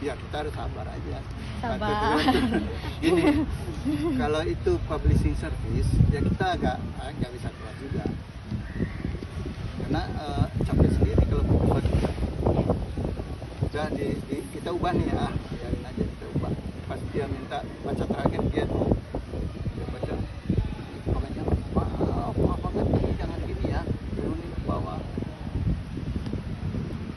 Ya kita harus sabar aja. Sabar. Gini, kalau itu publishing service ya kita agak bisa keluar juga. Karena capek sendiri kalau buat udah kita ubah nih ya, biarin aja kita ubah. Pas dia minta baca terakhir dia baca pokoknya maaf banget jangan gini ya, turunin ke bawah.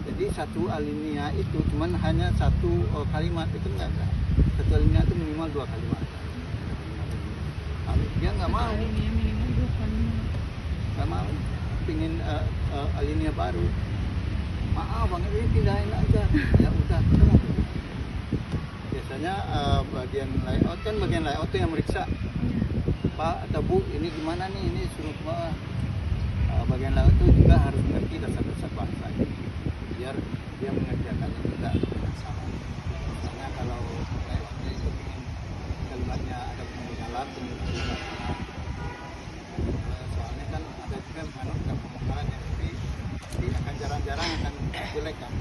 Jadi satu alinea itu cuman hanya satu kalimat, itu enggak. Satu alinea itu minimal 2 kalimat. Dia nggak mau. Nggak mau. Pingin alinea baru. Maaf banget ini pindahin aja. Ya udah. Biasanya bagian layout tuh yang meriksa. Pak atau Bu ini gimana nih, ini suruh ke bawah. Bagian layout itu juga harus mengerti dasar-dasar bahasa biar dia mengerjakannya juga sama. Misalnya kalau layoutnya itu ingin kalimatnya ada pengenalan, soalnya kan ada juga pemekaran yang tapi akan jarang-jarang akan jelek kan.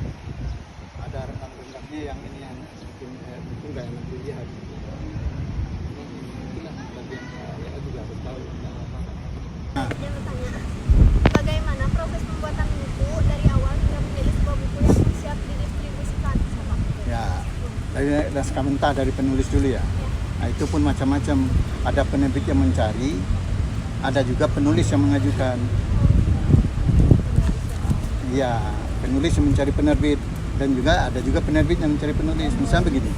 Ada rendang-rendangnya yang ini yang mungkin nggak enak dilihat. Itulah bagian saya juga harus tahu. Nah. Bagaimana proses pembuatan buku dari awal hingga menjadi sebuah buku yang siap didistribusikan? Ya, dari naskah mentah dari penulis dulu ya. Nah itu pun macam-macam. Ada penerbit yang mencari, ada juga penulis yang mengajukan. Iya, penulis yang mencari penerbit dan juga ada juga penerbit yang mencari penulis. Misalnya begini,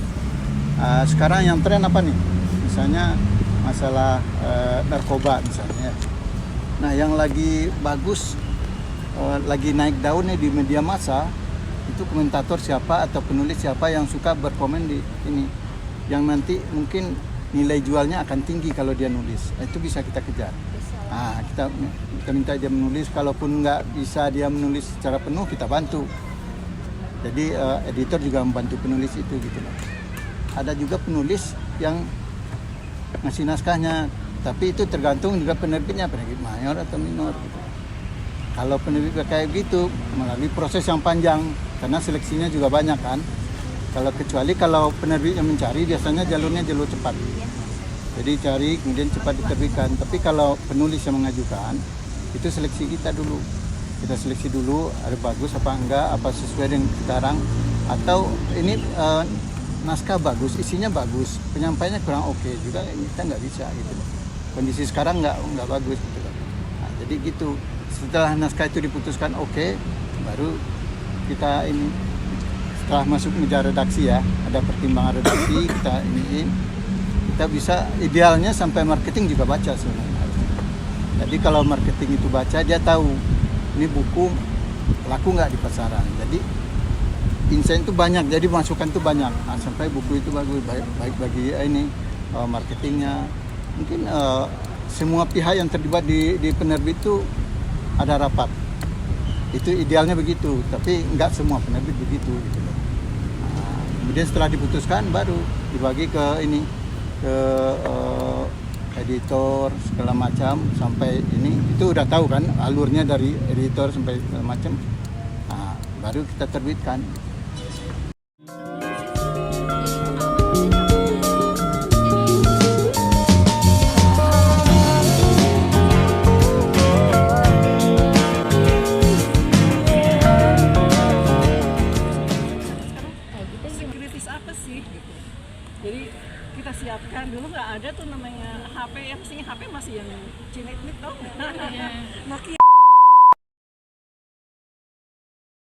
sekarang yang tren apa nih? Misalnya masalah narkoba misalnya. Nah yang lagi bagus, lagi naik daun nih di media massa, itu komentator siapa atau penulis siapa yang suka berkomen di ini, yang nanti mungkin nilai jualnya akan tinggi kalau dia nulis. Itu bisa kita kejar. Nah, kita minta dia menulis, kalaupun nggak bisa dia menulis secara penuh kita bantu. Jadi editor juga membantu penulis itu gitu loh. Ada juga penulis yang ngasih naskahnya, tapi itu tergantung juga penerbitnya, penerbit mayor atau minor gitu. Kalau penerbit kayak gitu melalui proses yang panjang karena seleksinya juga banyak kan. Kalau penerbit yang mencari biasanya jalurnya jalur cepat. Jadi cari kemudian cepat diterbitkan. Tapi kalau penulis yang mengajukan itu seleksi kita dulu. Kita seleksi dulu ada bagus apa enggak, apa sesuai dengan sekarang, atau ini naskah bagus, isinya bagus, penyampaiannya kurang oke juga kita nggak bisa gitu. Kondisi sekarang nggak bagus gitu. Nah, jadi gitu. Setelah naskah itu diputuskan oke, baru kita ini setelah masuk meja redaksi ya, ada pertimbangan redaksi kita iniin. Kita bisa idealnya sampai marketing juga baca sebenarnya. Jadi kalau marketing itu baca, dia tahu ini buku laku nggak di pasaran. Jadi insight itu banyak, jadi masukan itu banyak. Nah, sampai buku itu bagus, baik bagi ini marketingnya. Mungkin semua pihak yang terlibat di penerbit itu ada rapat. Itu idealnya begitu, tapi nggak semua penerbit begitu. Gitu. Nah, kemudian setelah diputuskan baru dibagi ke ini. Ke editor segala macam sampai ini itu udah tahu kan alurnya dari editor sampai segala macam. Nah, baru kita terbitkan. Kritis apa sih gitu. Jadi kita siapkan dulu, nggak ada tuh namanya HP, yang sini HP masih yang Cinetnik tau nggak? Nokia.